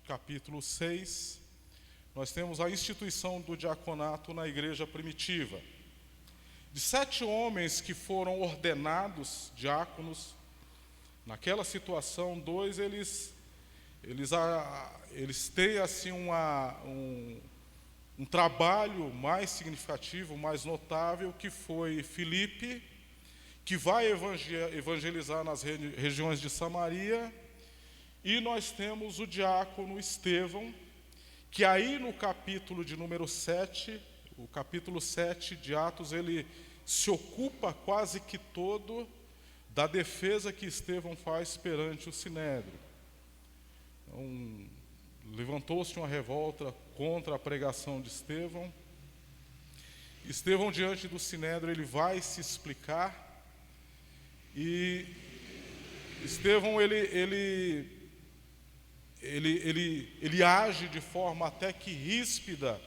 capítulo 6, nós temos a instituição do diaconato na igreja primitiva. De 7 homens que foram ordenados diáconos, naquela situação, 2 eles têm assim um trabalho mais significativo, mais notável, que foi Filipe, que vai evangelizar nas regiões de Samaria, e nós temos o diácono Estevão, que aí no capítulo de número 7, o capítulo 7 de Atos, ele se ocupa quase que todo da defesa que Estevão faz perante o Sinédrio. Então, levantou-se uma revolta contra a pregação de Estevão. Estevão, diante do Sinédrio, ele vai se explicar, e Estevão, ele age de forma até que ríspida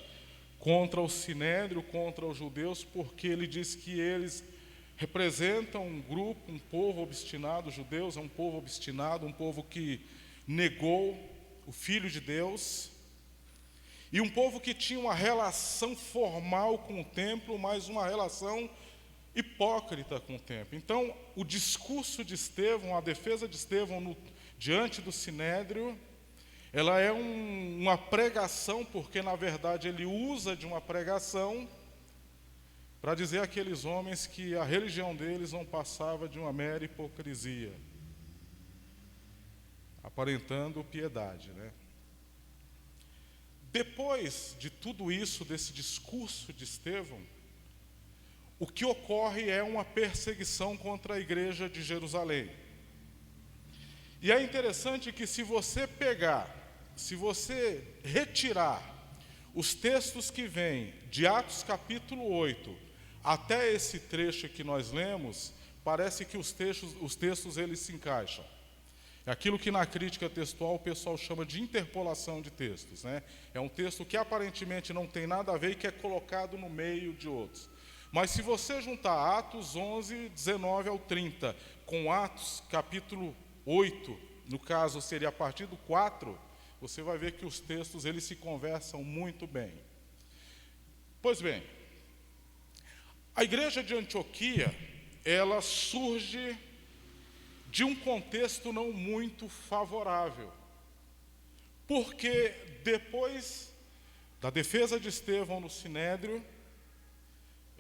contra o Sinédrio, contra os judeus, porque ele diz que eles representam um grupo, um povo obstinado. Os judeus é um povo obstinado, um povo que negou o Filho de Deus, e um povo que tinha uma relação formal com o templo, mas uma relação hipócrita com o templo. Então, o discurso de Estevão, a defesa de Estevão diante do Sinédrio, ela é uma pregação, porque na verdade ele usa de uma pregação para dizer àqueles homens que a religião deles não passava de uma mera hipocrisia, aparentando piedade, né? Depois de tudo isso, desse discurso de Estevão, o que ocorre é uma perseguição contra a igreja de Jerusalém. E é interessante que se você retirar os textos que vêm de Atos capítulo 8 até esse trecho que nós lemos, parece que os textos eles se encaixam. É aquilo que na crítica textual o pessoal chama de interpolação de textos, né? É um texto que aparentemente não tem nada a ver e que é colocado no meio de outros. Mas se você juntar Atos 11, 19 ao 30, com Atos capítulo 8, no caso seria a partir do 4, você vai ver que os textos eles se conversam muito bem. Pois bem, a igreja de Antioquia, ela surge de um contexto não muito favorável, porque depois da defesa de Estevão no Sinédrio,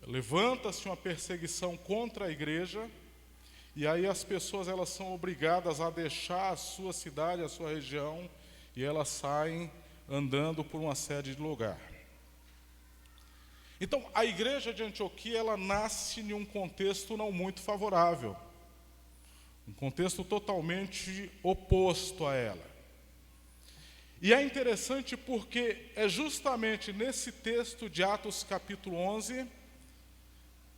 levanta-se uma perseguição contra a igreja, e aí as pessoas elas são obrigadas a deixar a sua cidade, a sua região, e elas saem andando por uma série de lugares. Então, a igreja de Antioquia, ela nasce em um contexto não muito favorável, um contexto totalmente oposto a ela. E é interessante porque é justamente nesse texto de Atos capítulo 11,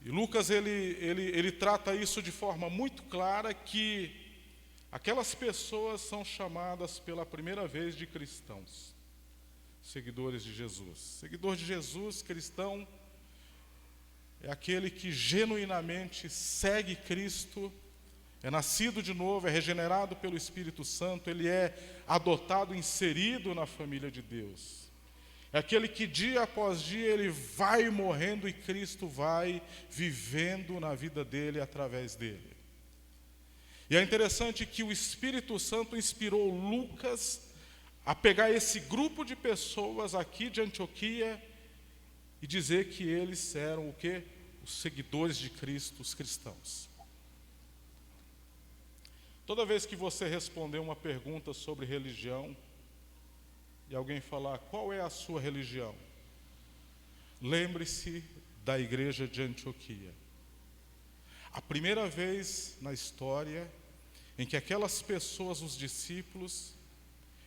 e Lucas ele trata isso de forma muito clara, que aquelas pessoas são chamadas pela primeira vez de cristãos, seguidores de Jesus. Seguidor de Jesus, cristão, é aquele que genuinamente segue Cristo, é nascido de novo, é regenerado pelo Espírito Santo, ele é adotado, inserido na família de Deus. É aquele que dia após dia ele vai morrendo e Cristo vai vivendo na vida dele através dele. E é interessante que o Espírito Santo inspirou Lucas a pegar esse grupo de pessoas aqui de Antioquia e dizer que eles eram o quê? Os seguidores de Cristo, os cristãos. Toda vez que você responder uma pergunta sobre religião, e alguém falar, qual é a sua religião? Lembre-se da igreja de Antioquia. A primeira vez na história em que aquelas pessoas, os discípulos,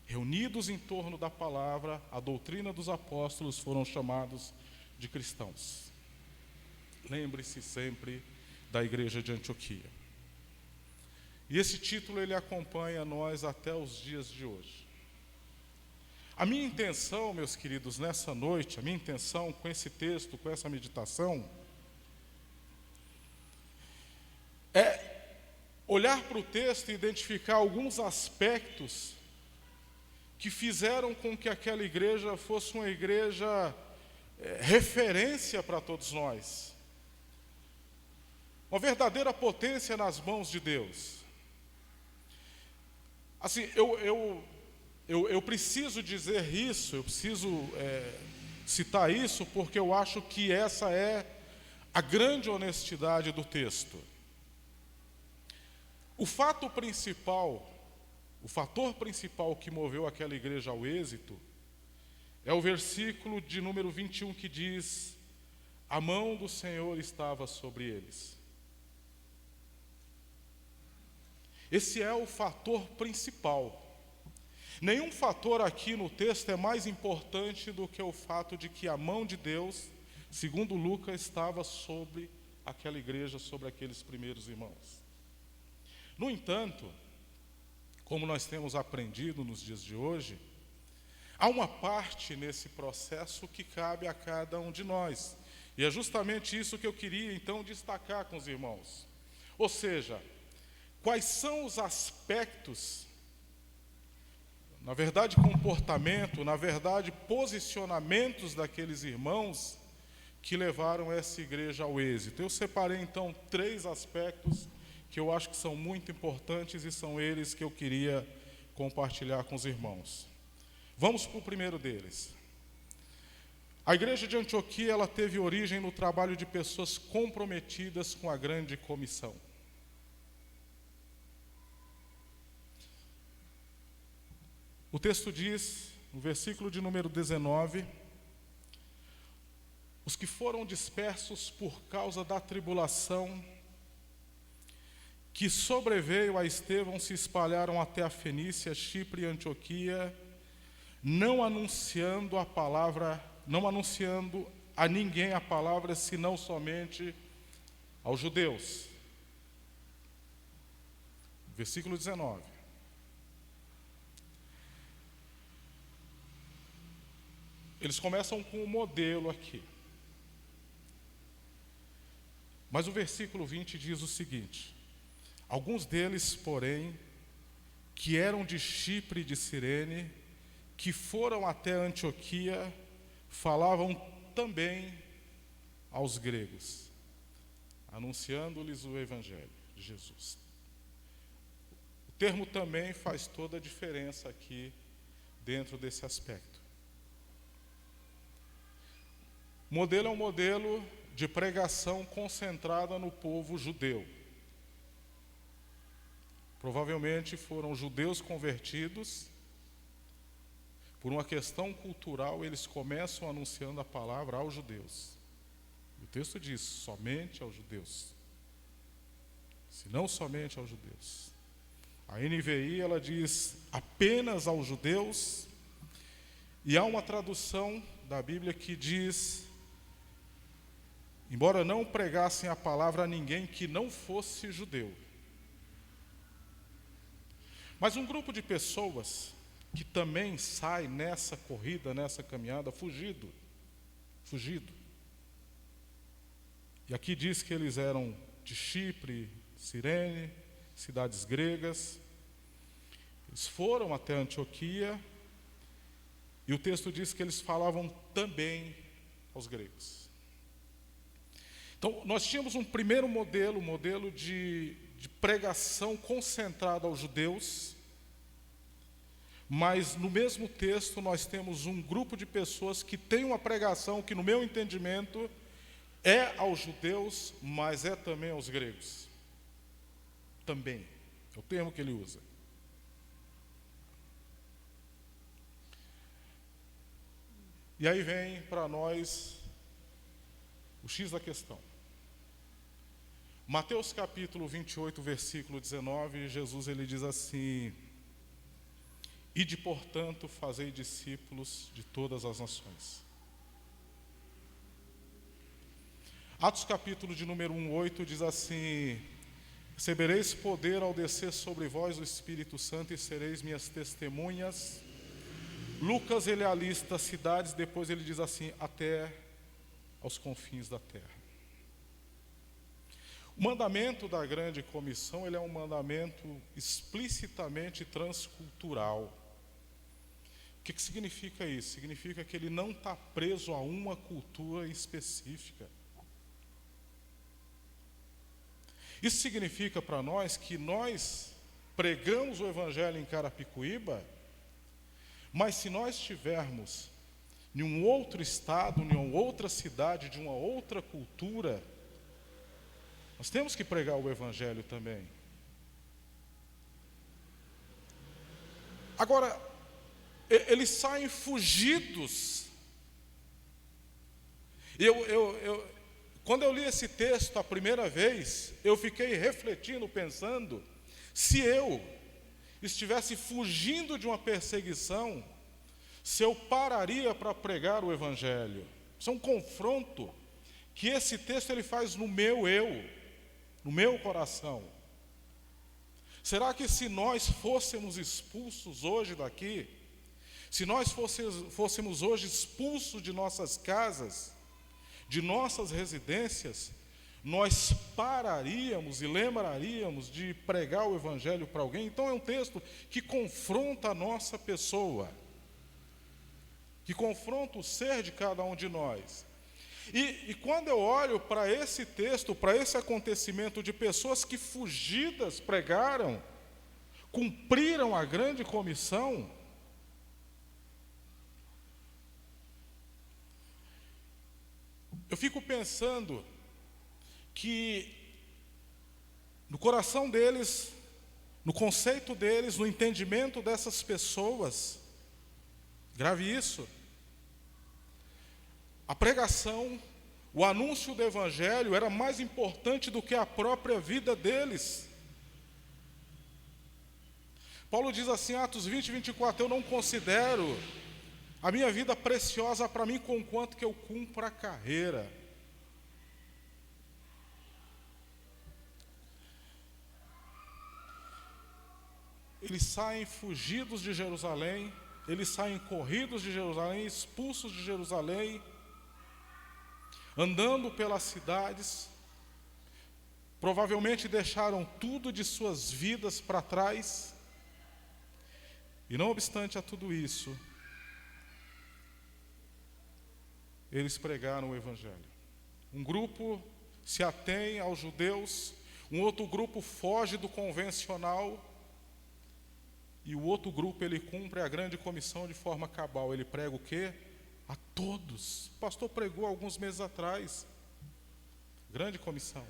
reunidos em torno da palavra, a doutrina dos apóstolos, foram chamados de cristãos. Lembre-se sempre da igreja de Antioquia. E esse título ele acompanha nós até os dias de hoje. A minha intenção, meus queridos, nessa noite, a minha intenção com esse texto, com essa meditação, é olhar para o texto e identificar alguns aspectos que fizeram com que aquela igreja fosse uma igreja referência para todos nós. Uma verdadeira potência nas mãos de Deus. Assim, eu preciso dizer isso, eu preciso citar isso, porque eu acho que essa é a grande honestidade do texto. O fator principal que moveu aquela igreja ao êxito é o versículo de número 21 que diz: a mão do Senhor estava sobre eles. Esse é o fator principal. Nenhum fator aqui no texto é mais importante do que o fato de que a mão de Deus, segundo Lucas, estava sobre aquela igreja, sobre aqueles primeiros irmãos. No entanto, como nós temos aprendido nos dias de hoje, há uma parte nesse processo que cabe a cada um de nós. E é justamente isso que eu queria, então, destacar com os irmãos. Ou seja, quais são os aspectos, na verdade comportamento, na verdade posicionamentos daqueles irmãos que levaram essa igreja ao êxito. Eu separei então 3 aspectos que eu acho que são muito importantes e são eles que eu queria compartilhar com os irmãos. Vamos para o primeiro deles. A igreja de Antioquia, ela teve origem no trabalho de pessoas comprometidas com a grande comissão. O texto diz, no versículo de número 19, os que foram dispersos por causa da tribulação que sobreveio a Estevão se espalharam até a Fenícia, Chipre e Antioquia, não anunciando a ninguém a palavra, senão somente aos judeus. Versículo 19. Eles começam com um modelo aqui. Mas o versículo 20 diz o seguinte: alguns deles, porém, que eram de Chipre e de Cirene, que foram até Antioquia, falavam também aos gregos, anunciando-lhes o evangelho de Jesus. O termo também faz toda a diferença aqui dentro desse aspecto. O modelo é um modelo de pregação concentrada no povo judeu. Provavelmente foram judeus convertidos. Por uma questão cultural, eles começam anunciando a palavra aos judeus. O texto diz, somente aos judeus. Se não somente aos judeus. A NVI, ela diz, apenas aos judeus. E há uma tradução da Bíblia que diz, embora não pregassem a palavra a ninguém que não fosse judeu. Mas um grupo de pessoas que também sai nessa corrida, nessa caminhada, fugido. E aqui diz que eles eram de Chipre, Cirene, cidades gregas. Eles foram até Antioquia, e o texto diz que eles falavam também aos gregos. Então, nós tínhamos um primeiro modelo, modelo de pregação concentrada aos judeus, mas no mesmo texto nós temos um grupo de pessoas que tem uma pregação que, no meu entendimento, é aos judeus, mas é também aos gregos. Também, é o termo que ele usa. E aí vem para nós o X da questão. Mateus capítulo 28, versículo 19, Jesus ele diz assim: ide, portanto, fazei discípulos de todas as nações. Atos capítulo de número 1:8 diz assim: recebereis poder ao descer sobre vós o Espírito Santo e sereis minhas testemunhas. Lucas ele alista cidades, depois ele diz assim, até aos confins da terra. O mandamento da grande comissão, ele é um mandamento explicitamente transcultural. O que significa isso? Significa que ele não está preso a uma cultura específica. Isso significa para nós que nós pregamos o Evangelho em Carapicuíba, mas se nós estivermos em um outro estado, em uma outra cidade, de uma outra cultura, nós temos que pregar o Evangelho também. Agora, eles saem fugidos. Quando eu li esse texto a primeira vez, eu fiquei refletindo, pensando, se eu estivesse fugindo de uma perseguição, se eu pararia para pregar o Evangelho. Isso é um confronto que esse texto ele faz no meu eu, no meu coração. Será que se nós fôssemos expulsos hoje daqui, se nós fôssemos hoje expulsos de nossas casas, de nossas residências, nós pararíamos e lembraríamos de pregar o Evangelho para alguém? Então é um texto que confronta a nossa pessoa, que confronta o ser de cada um de nós. E quando eu olho para esse texto, para esse acontecimento de pessoas que fugidas pregaram, cumpriram a grande comissão, eu fico pensando que no coração deles, no conceito deles, no entendimento dessas pessoas, grave isso, a pregação, o anúncio do Evangelho era mais importante do que a própria vida deles. Paulo diz assim, Atos 20, 24, eu não considero a minha vida preciosa para mim, conquanto que eu cumpra a carreira. Eles saem fugidos de Jerusalém, eles saem corridos de Jerusalém, expulsos de Jerusalém, andando pelas cidades, provavelmente deixaram tudo de suas vidas para trás, e não obstante a tudo isso, eles pregaram o Evangelho. Um grupo se atém aos judeus, um outro grupo foge do convencional, e o outro grupo ele cumpre a grande comissão de forma cabal. Ele prega o quê? A todos. O pastor pregou alguns meses atrás. Grande comissão.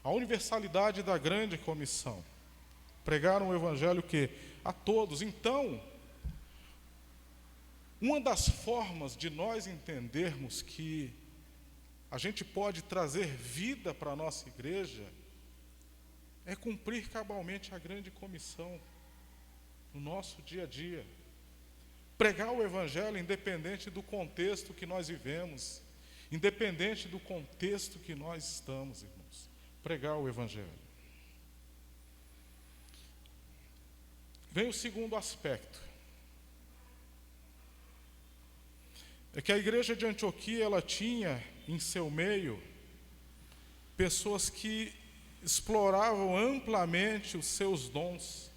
A universalidade da grande comissão. Pregaram o Evangelho o quê? A todos. Então, uma das formas de nós entendermos que a gente pode trazer vida para a nossa igreja é cumprir cabalmente a grande comissão no nosso dia a dia. Pregar o Evangelho independente do contexto que nós vivemos, independente do contexto que nós estamos, irmãos. Pregar o Evangelho. Vem o segundo aspecto. É que a igreja de Antioquia, ela tinha em seu meio pessoas que exploravam amplamente os seus dons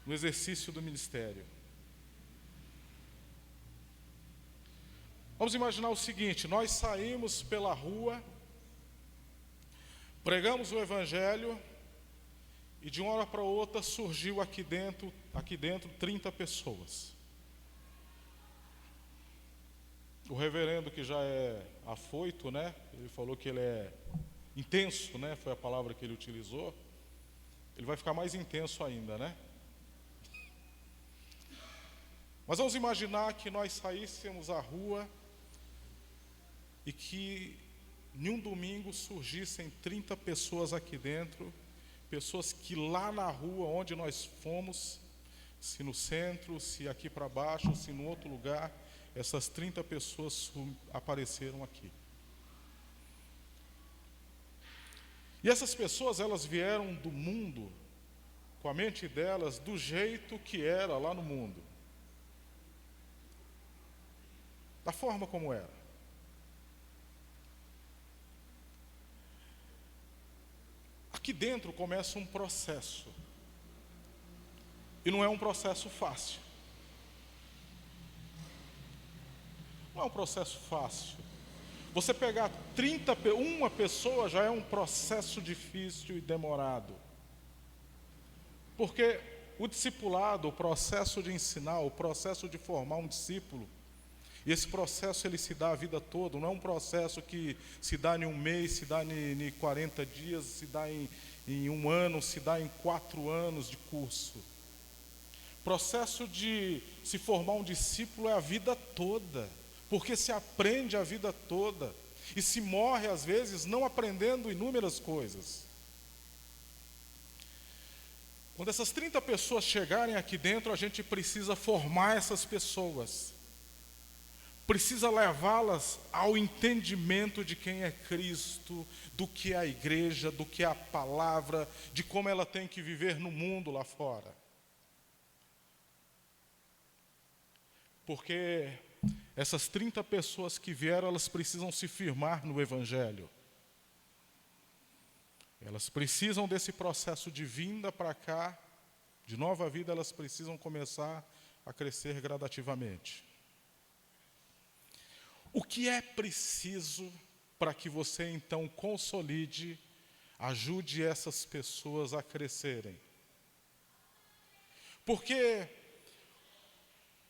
no exercício do ministério. Vamos imaginar o seguinte, nós saímos pela rua, pregamos o Evangelho, e de uma hora para outra surgiu aqui dentro 30 pessoas. O reverendo, que já é afoito, né? Ele falou que ele é intenso, né? Foi a palavra que ele utilizou. Ele vai ficar mais intenso ainda, né? Mas vamos imaginar que nós saíssemos à rua e que em um domingo surgissem 30 pessoas aqui dentro, pessoas que lá na rua onde nós fomos, se no centro, se aqui para baixo, se em outro lugar, essas 30 pessoas apareceram aqui. E essas pessoas, elas vieram do mundo, com a mente delas, do jeito que era lá no mundo. Da forma como era. Aqui dentro começa um processo. E não é um processo fácil. Não é um processo fácil. Você pegar uma pessoa já é um processo difícil e demorado. Porque o discipulado, o processo de ensinar, o processo de formar um discípulo, e esse processo ele se dá a vida toda, não é um processo que se dá em um mês, se dá em 40 dias, se dá em um ano, se dá em 4 anos de curso. O processo de se formar um discípulo é a vida toda, porque se aprende a vida toda, e se morre às vezes não aprendendo inúmeras coisas. Quando essas 30 pessoas chegarem aqui dentro, a gente precisa formar essas pessoas. Precisa levá-las ao entendimento de quem é Cristo, do que é a igreja, do que é a palavra, de como ela tem que viver no mundo lá fora. Porque essas 30 pessoas que vieram, elas precisam se firmar no Evangelho. Elas precisam desse processo de vinda para cá, de nova vida, elas precisam começar a crescer gradativamente. O que é preciso para que você então consolide, ajude essas pessoas a crescerem? Porque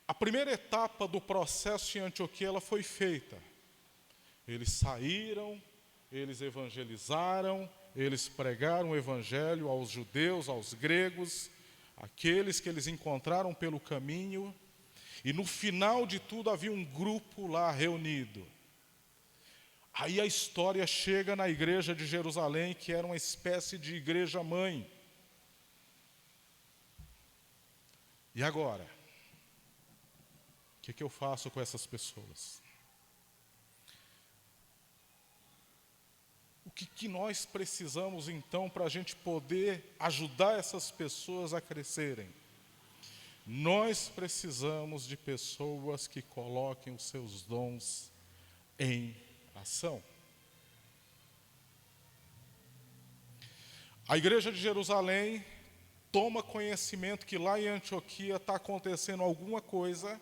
a primeira etapa do processo em Antioquia ela foi feita. Eles saíram, eles evangelizaram, eles pregaram o evangelho aos judeus, aos gregos, aqueles que eles encontraram pelo caminho. E no final de tudo havia um grupo lá reunido. Aí a história chega na igreja de Jerusalém, que era uma espécie de igreja-mãe. E agora? O que eu faço com essas pessoas? O que nós precisamos então para a gente poder ajudar essas pessoas a crescerem? Nós precisamos de pessoas que coloquem os seus dons em ação. A igreja de Jerusalém toma conhecimento que lá em Antioquia está acontecendo alguma coisa,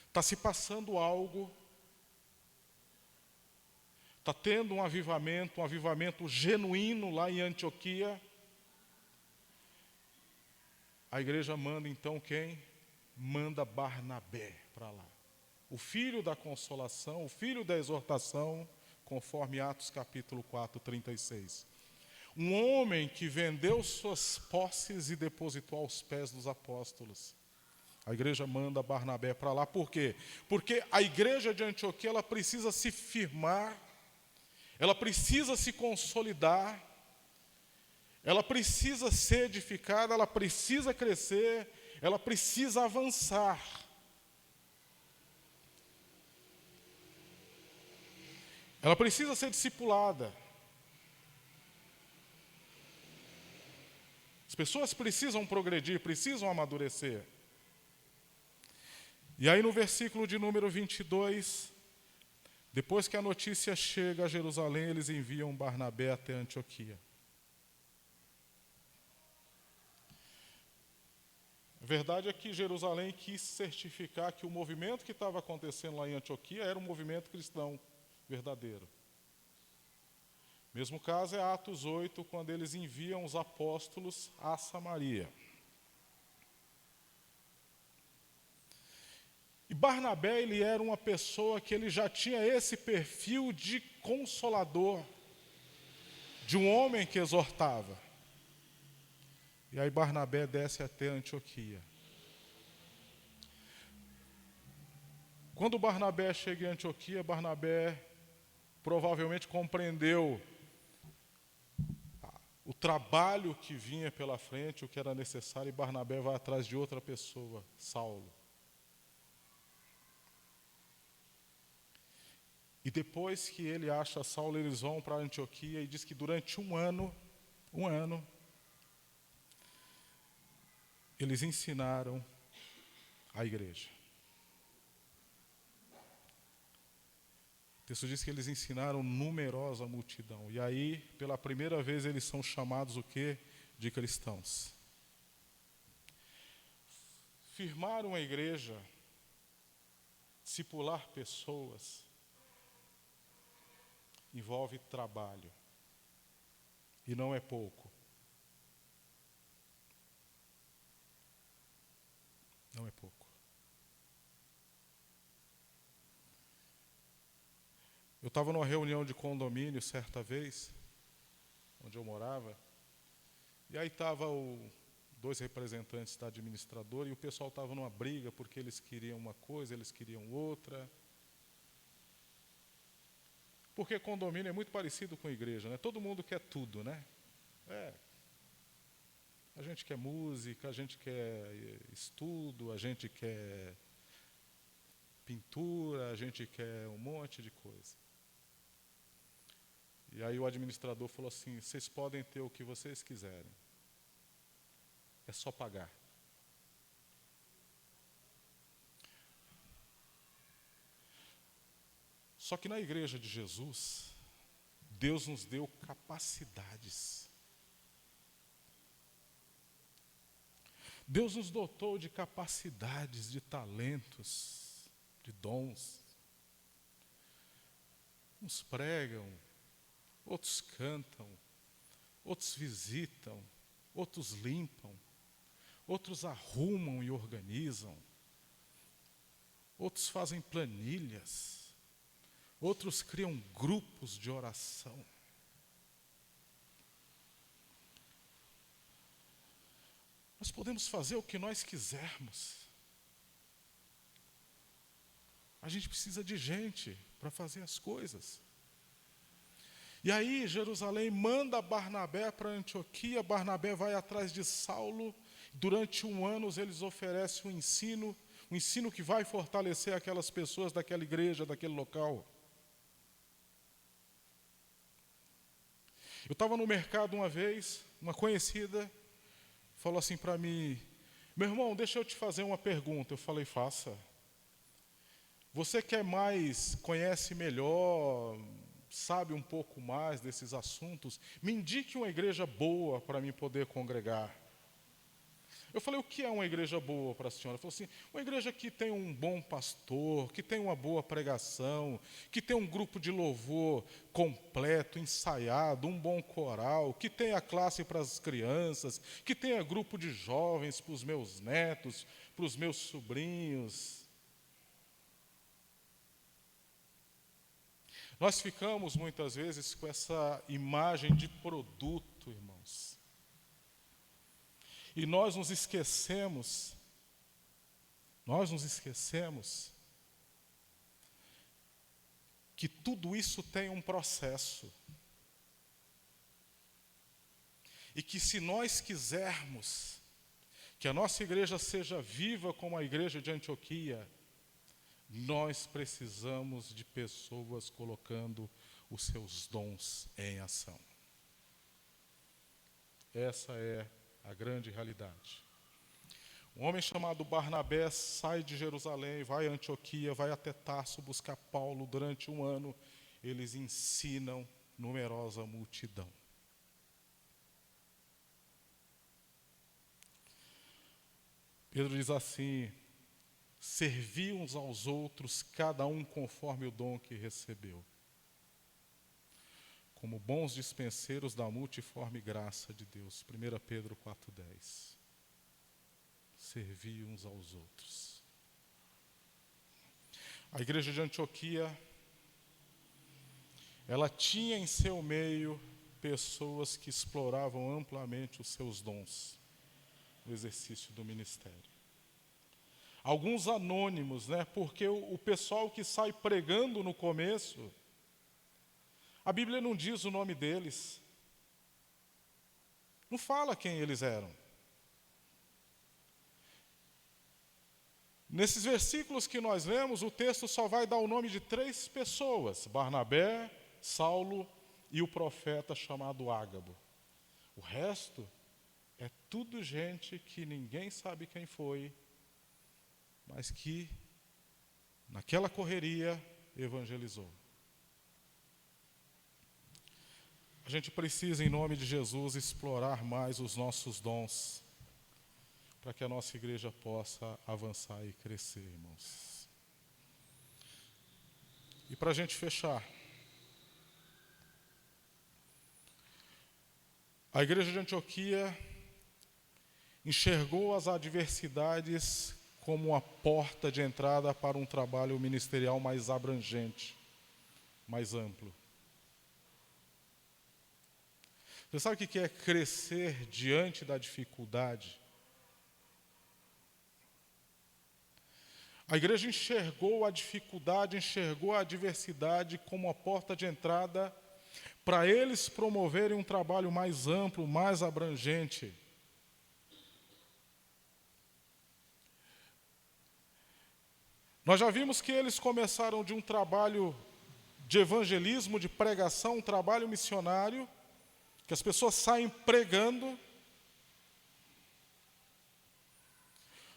está se passando algo, está tendo um avivamento genuíno lá em Antioquia. A igreja manda então quem? Manda Barnabé para lá. O filho da consolação, o filho da exortação, conforme Atos capítulo 4, 36. Um homem que vendeu suas posses e depositou aos pés dos apóstolos. A igreja manda Barnabé para lá. Por quê? Porque a igreja de Antioquia ela precisa se firmar, ela precisa se consolidar, ela precisa ser edificada, ela precisa crescer, ela precisa avançar. Ela precisa ser discipulada. As pessoas precisam progredir, precisam amadurecer. E aí no versículo de número 22, depois que a notícia chega a Jerusalém, eles enviam Barnabé até Antioquia. A verdade é que Jerusalém quis certificar que o movimento que estava acontecendo lá em Antioquia era um movimento cristão verdadeiro. Mesmo caso é Atos 8, quando eles enviam os apóstolos a Samaria. E Barnabé, ele era uma pessoa que ele já tinha esse perfil de consolador, de um homem que exortava. E aí Barnabé desce até Antioquia. Quando Barnabé chega em Antioquia, Barnabé provavelmente compreendeu o trabalho que vinha pela frente, o que era necessário, e Barnabé vai atrás de outra pessoa, Saulo. E depois que ele acha Saulo, eles vão para Antioquia e diz que durante um ano, eles ensinaram a igreja. O texto diz que eles ensinaram numerosa multidão. E aí, pela primeira vez, eles são chamados o quê? De cristãos. Firmaram a igreja, discipular pessoas envolve trabalho. E não é pouco. Não é pouco. Eu estava numa reunião de condomínio certa vez, onde eu morava, e aí estavam dois representantes da administradora e o pessoal estava numa briga porque eles queriam uma coisa, eles queriam outra. Porque condomínio é muito parecido com igreja, né? Todo mundo quer tudo, né? A gente quer música, a gente quer estudo, a gente quer pintura, a gente quer um monte de coisa. E aí o administrador falou assim: vocês podem ter o que vocês quiserem. É só pagar. Só que na igreja de Jesus, Deus nos deu capacidades. Deus nos dotou de capacidades, de talentos, de dons. Uns pregam, outros cantam, outros visitam, outros limpam, outros arrumam e organizam, outros fazem planilhas, outros criam grupos de oração. Nós podemos fazer o que nós quisermos. A gente precisa de gente para fazer as coisas. E aí Jerusalém manda Barnabé para Antioquia, Barnabé vai atrás de Saulo, durante 1 ano eles oferecem um ensino que vai fortalecer aquelas pessoas daquela igreja, daquele local. Eu estava no mercado uma vez, uma conhecida falou assim para mim: meu irmão, deixa eu te fazer uma pergunta. Eu falei: faça. Você quer mais, conhece melhor, sabe um pouco mais desses assuntos? Me indique uma igreja boa para mim poder congregar. Eu falei: o que é uma igreja boa para a senhora? Ela falou assim: uma igreja que tem um bom pastor, que tem uma boa pregação, que tem um grupo de louvor completo, ensaiado, um bom coral, que tenha classe para as crianças, que tenha grupo de jovens para os meus netos, para os meus sobrinhos. Nós ficamos muitas vezes com essa imagem de produto, irmãos. E nós nos esquecemos que tudo isso tem um processo. E que se nós quisermos que a nossa igreja seja viva como a igreja de Antioquia, nós precisamos de pessoas colocando os seus dons em ação. Essa é a grande realidade. Um homem chamado Barnabé sai de Jerusalém, vai a Antioquia, vai até Tarso buscar Paulo. Durante 1 ano, eles ensinam numerosa multidão. Pedro diz assim: servi uns aos outros, cada um conforme o dom que recebeu, como bons dispenseiros da multiforme graça de Deus. 1 Pedro 4,10. Servir uns aos outros. A igreja de Antioquia, ela tinha em seu meio pessoas que exploravam amplamente os seus dons no exercício do ministério. Alguns anônimos, né? Porque o pessoal que sai pregando no começo, a Bíblia não diz o nome deles. Não fala quem eles eram. Nesses versículos que nós lemos, o texto só vai dar o nome de 3 pessoas: Barnabé, Saulo e o profeta chamado Ágabo. O resto é tudo gente que ninguém sabe quem foi, mas que, naquela correria, evangelizou. A gente precisa, em nome de Jesus, explorar mais os nossos dons, para que a nossa igreja possa avançar e crescer, irmãos. E para a gente fechar, a igreja de Antioquia enxergou as adversidades como uma porta de entrada para um trabalho ministerial mais abrangente, mais amplo. Você sabe o que é crescer diante da dificuldade? A igreja enxergou a dificuldade, enxergou a adversidade como uma porta de entrada para eles promoverem um trabalho mais amplo, mais abrangente. Nós já vimos que eles começaram de um trabalho de evangelismo, de pregação, um trabalho missionário, que as pessoas saem pregando.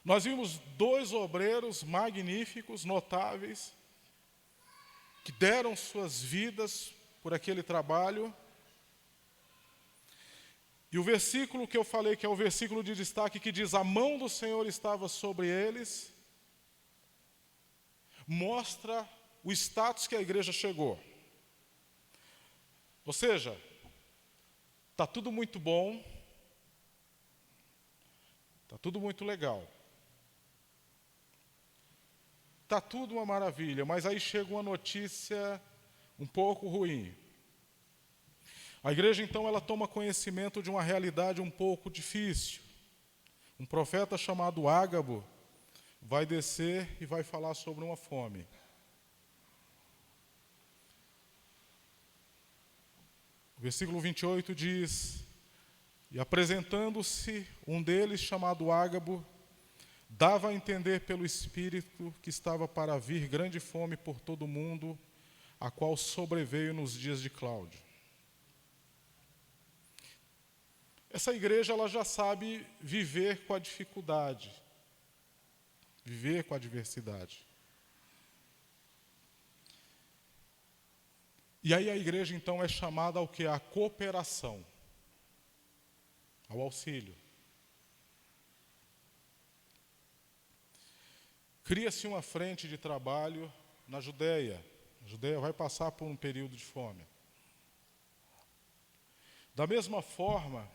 Nós vimos 2 obreiros magníficos, notáveis, que deram suas vidas por aquele trabalho. E o versículo que eu falei, que é o versículo de destaque, que diz: a mão do Senhor estava sobre eles, mostra o status que a igreja chegou. Ou seja, está tudo muito bom, está tudo muito legal, está tudo uma maravilha, mas aí chega uma notícia um pouco ruim. A igreja, então, ela toma conhecimento de uma realidade um pouco difícil. Um profeta chamado Ágabo vai descer e vai falar sobre uma fome. O versículo 28 diz: e apresentando-se um deles, chamado Ágabo, dava a entender pelo Espírito que estava para vir grande fome por todo o mundo, a qual sobreveio nos dias de Cláudio. Essa igreja, ela já sabe viver com a dificuldade, viver com a adversidade. E aí a igreja, então, é chamada ao quê? À cooperação, ao auxílio. Cria-se uma frente de trabalho na Judéia. A Judéia vai passar por um período de fome. Da mesma forma,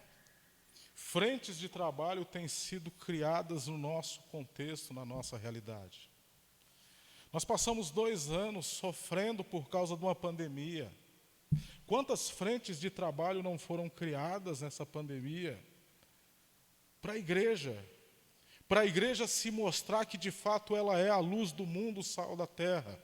frentes de trabalho têm sido criadas no nosso contexto, na nossa realidade. Nós passamos 2 anos sofrendo por causa de uma pandemia. Quantas frentes de trabalho não foram criadas nessa pandemia? Para a igreja se mostrar que de fato ela é a luz do mundo, o sal da terra.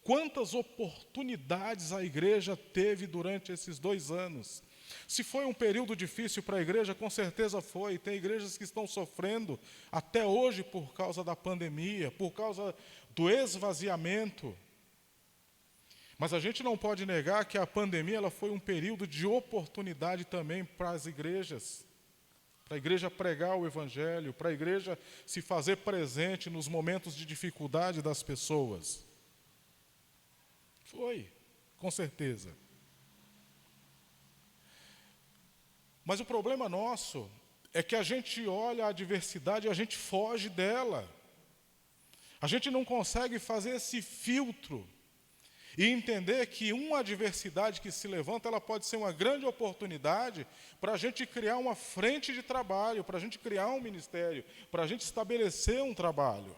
Quantas oportunidades a igreja teve durante esses 2 anos? Se foi um período difícil para a igreja, com certeza foi. Tem igrejas que estão sofrendo até hoje por causa da pandemia, por causa do esvaziamento. Mas a gente não pode negar que a pandemia ela foi um período de oportunidade também para as igrejas. Para a igreja pregar o Evangelho, para a igreja se fazer presente nos momentos de dificuldade das pessoas. Foi, com certeza. Mas o problema nosso é que a gente olha a adversidade e a gente foge dela. A gente não consegue fazer esse filtro e entender que uma adversidade que se levanta, ela pode ser uma grande oportunidade para a gente criar uma frente de trabalho, para a gente criar um ministério, para a gente estabelecer um trabalho.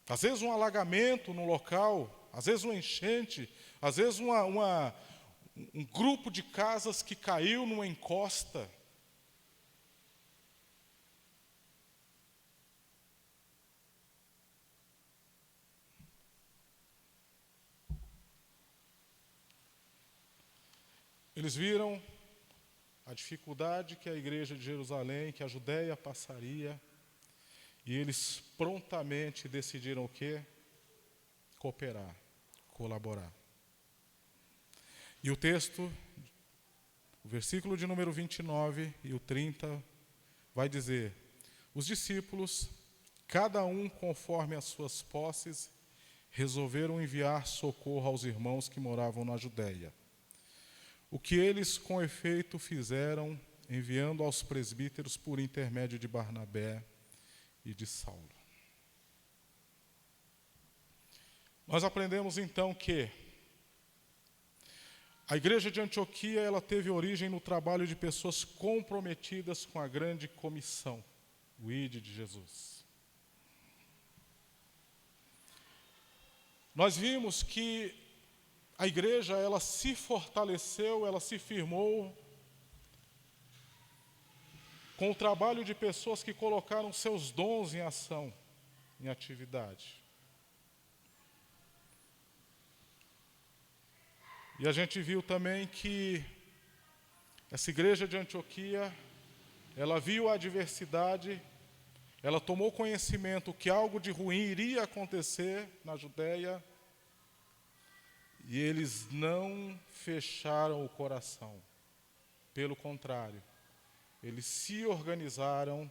Às vezes um alagamento no local, às vezes uma enchente, às vezes um grupo de casas que caiu numa encosta. Eles viram a dificuldade que a igreja de Jerusalém, que a Judéia passaria, e eles prontamente decidiram o quê? Cooperar, colaborar. E o texto, o versículo de número 29 e o 30, vai dizer: os discípulos, cada um conforme as suas posses, resolveram enviar socorro aos irmãos que moravam na Judéia. O que eles com efeito fizeram, enviando aos presbíteros por intermédio de Barnabé e de Saulo. Nós aprendemos então que a igreja de Antioquia, ela teve origem no trabalho de pessoas comprometidas com a grande comissão, o ID de Jesus. Nós vimos que a igreja, ela se fortaleceu, ela se firmou com o trabalho de pessoas que colocaram seus dons em ação, em atividade. E a gente viu também que essa igreja de Antioquia, ela viu a adversidade, ela tomou conhecimento que algo de ruim iria acontecer na Judéia, e eles não fecharam o coração. Pelo contrário, eles se organizaram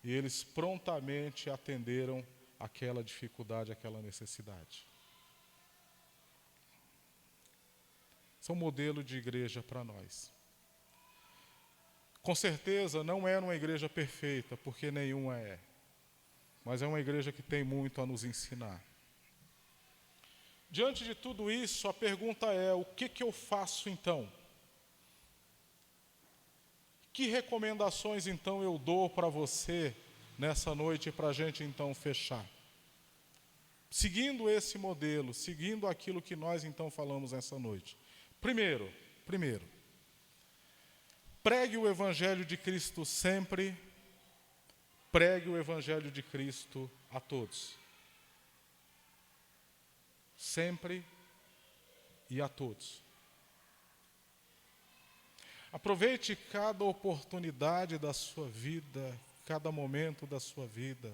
e eles prontamente atenderam aquela dificuldade, aquela necessidade. Esse é um modelo de igreja para nós. Com certeza não é uma igreja perfeita, porque nenhuma é. Mas é uma igreja que tem muito a nos ensinar. Diante de tudo isso, a pergunta é: o que eu faço então? Que recomendações então eu dou para você nessa noite para a gente então fechar? Seguindo esse modelo, seguindo aquilo que nós então falamos nessa noite. Primeiro, pregue o Evangelho de Cristo sempre, pregue o Evangelho de Cristo a todos. Sempre e a todos. Aproveite cada oportunidade da sua vida, cada momento da sua vida,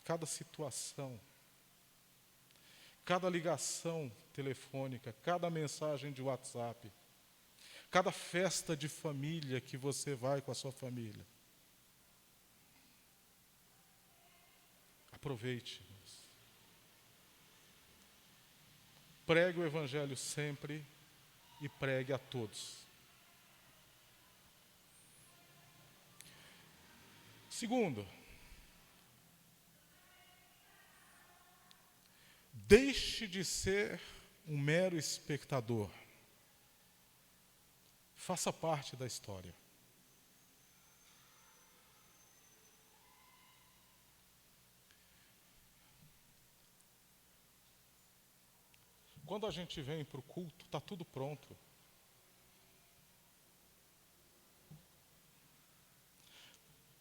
cada situação, cada ligação telefônica, cada mensagem de WhatsApp, cada festa de família que você vai com a sua família. Aproveite. Pregue o Evangelho sempre e pregue a todos. Segundo, deixe de ser um mero espectador. Faça parte da história. Quando a gente vem para o culto, está tudo pronto.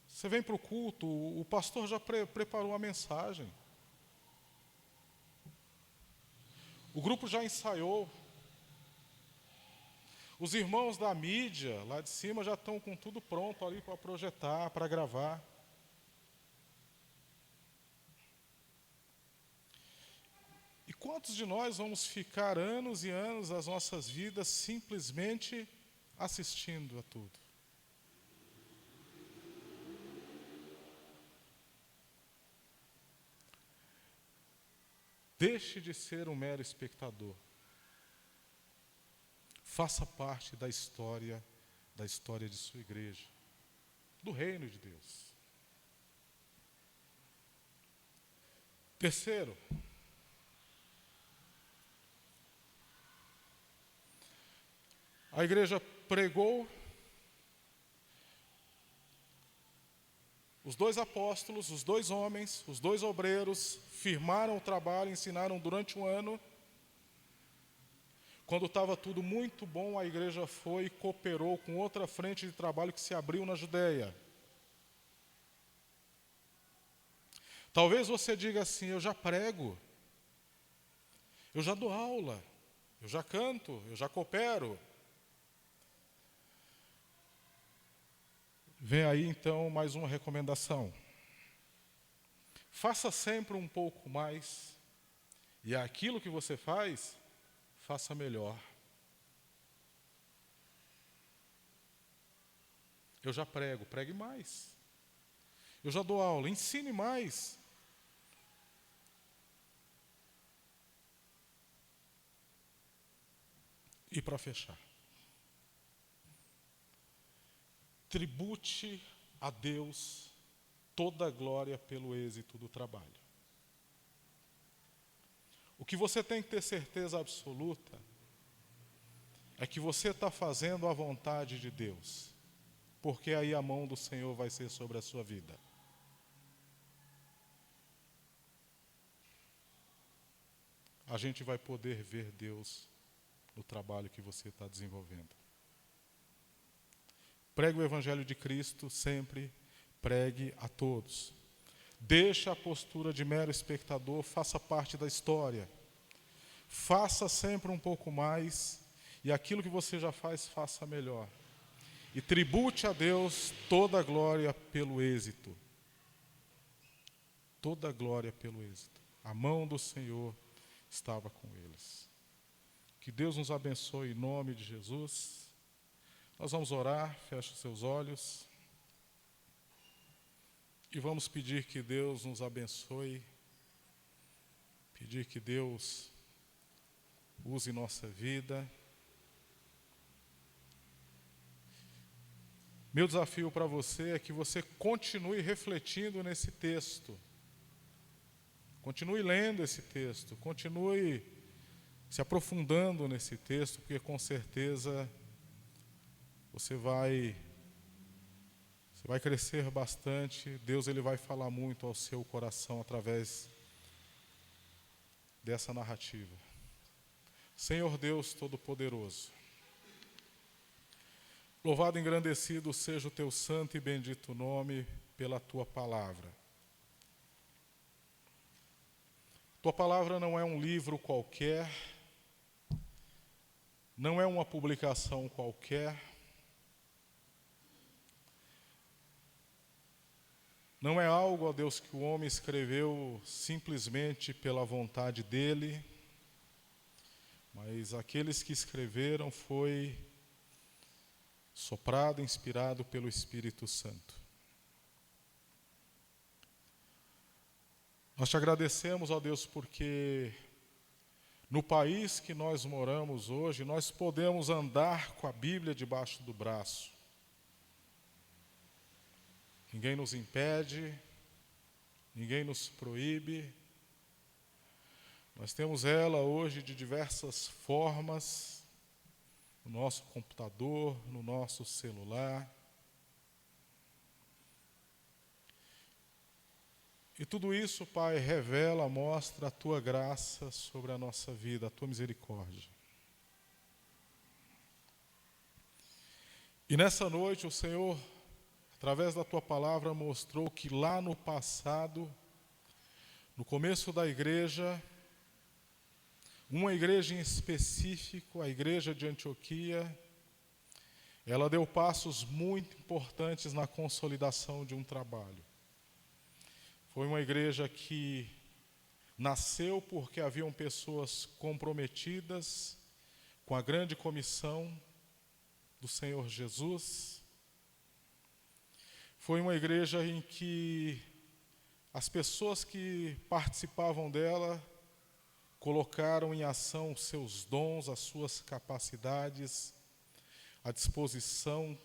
Você vem para o culto, o pastor já preparou a mensagem. O grupo já ensaiou. Os irmãos da mídia, lá de cima, já estão com tudo pronto ali para projetar, para gravar. E quantos de nós vamos ficar anos e anos das nossas vidas simplesmente assistindo a tudo? Deixe de ser um mero espectador. Faça parte da história de sua igreja, do reino de Deus. Terceiro, a igreja pregou, os dois apóstolos, os dois homens, os dois obreiros, firmaram o trabalho, ensinaram durante um ano. Quando estava tudo muito bom, a igreja foi e cooperou com outra frente de trabalho que se abriu na Judéia. Talvez você diga assim: eu já prego, eu já dou aula, eu já canto, eu já coopero. Vem aí então mais uma recomendação. Faça sempre um pouco mais, e aquilo que você faz, faça melhor. Eu já prego, pregue mais. Eu já dou aula, ensine mais. E para fechar, tribute a Deus toda a glória pelo êxito do trabalho. O que você tem que ter certeza absoluta é que você está fazendo a vontade de Deus, porque aí a mão do Senhor vai ser sobre a sua vida. A gente vai poder ver Deus no trabalho que você está desenvolvendo. Pregue o Evangelho de Cristo sempre, pregue a todos. Deixa a postura de mero espectador, faça parte da história. Faça sempre um pouco mais, e aquilo que você já faz, faça melhor. E tribute a Deus toda a glória pelo êxito. Toda a glória pelo êxito. A mão do Senhor estava com eles. Que Deus nos abençoe em nome de Jesus. Nós vamos orar, feche os seus olhos. E vamos pedir que Deus nos abençoe. Pedir que Deus use nossa vida. Meu desafio para você é que você continue refletindo nesse texto. Continue lendo esse texto, continue se aprofundando nesse texto, porque com certeza você vai crescer bastante. Deus ele vai falar muito ao seu coração através dessa narrativa. Senhor Deus Todo-Poderoso, louvado e engrandecido seja o teu santo e bendito nome pela tua palavra. Tua palavra não é um livro qualquer, não é uma publicação qualquer, não é algo, ó Deus, que o homem escreveu simplesmente pela vontade dele, mas aqueles que escreveram foi soprado, inspirado pelo Espírito Santo. Nós te agradecemos, ó Deus, porque no país que nós moramos hoje, nós podemos andar com a Bíblia debaixo do braço. Ninguém nos impede, ninguém nos proíbe. Nós temos ela hoje de diversas formas, no nosso computador, no nosso celular. E tudo isso, Pai, revela, mostra a Tua graça sobre a nossa vida, a Tua misericórdia. E nessa noite o Senhor, através da Tua palavra, mostrou que lá no passado, no começo da igreja, uma igreja em específico, a igreja de Antioquia, ela deu passos muito importantes na consolidação de um trabalho. Foi uma igreja que nasceu porque haviam pessoas comprometidas com a grande comissão do Senhor Jesus. Foi uma igreja em que as pessoas que participavam dela colocaram em ação os seus dons, as suas capacidades, à disposição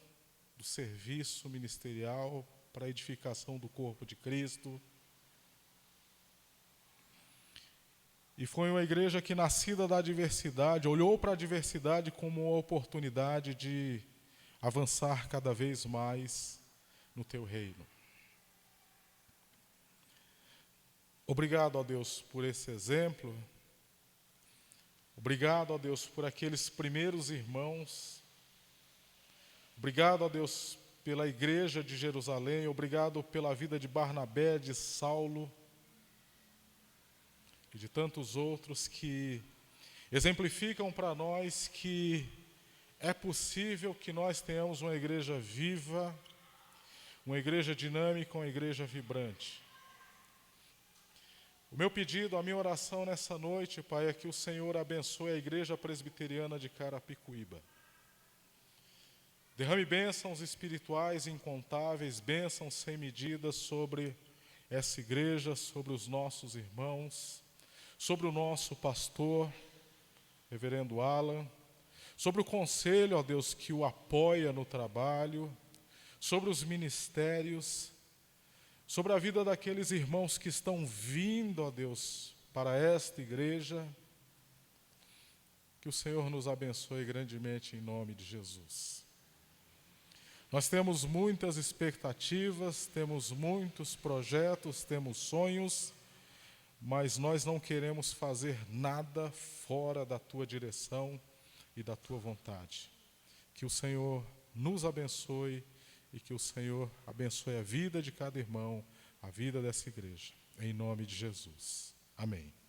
do serviço ministerial para a edificação do corpo de Cristo. E foi uma igreja que, nascida da adversidade, olhou para a adversidade como uma oportunidade de avançar cada vez mais no Teu reino. Obrigado, ó Deus, por esse exemplo. Obrigado, ó Deus, por aqueles primeiros irmãos. Obrigado, ó Deus, pela igreja de Jerusalém. Obrigado pela vida de Barnabé, de Saulo e de tantos outros que exemplificam para nós que é possível que nós tenhamos uma igreja viva, uma igreja dinâmica, uma igreja vibrante. O meu pedido, a minha oração nessa noite, Pai, é que o Senhor abençoe a igreja presbiteriana de Carapicuíba. Derrame bênçãos espirituais incontáveis, bênçãos sem medida sobre essa igreja, sobre os nossos irmãos, sobre o nosso pastor, reverendo Alan, sobre o conselho, ó Deus, que o apoia no trabalho, sobre os ministérios, sobre a vida daqueles irmãos que estão vindo, ó Deus, para esta igreja. Que o Senhor nos abençoe grandemente em nome de Jesus. Nós temos muitas expectativas, temos muitos projetos, temos sonhos, mas nós não queremos fazer nada fora da tua direção e da tua vontade. Que o Senhor nos abençoe e que o Senhor abençoe a vida de cada irmão, a vida dessa igreja. Em nome de Jesus. Amém.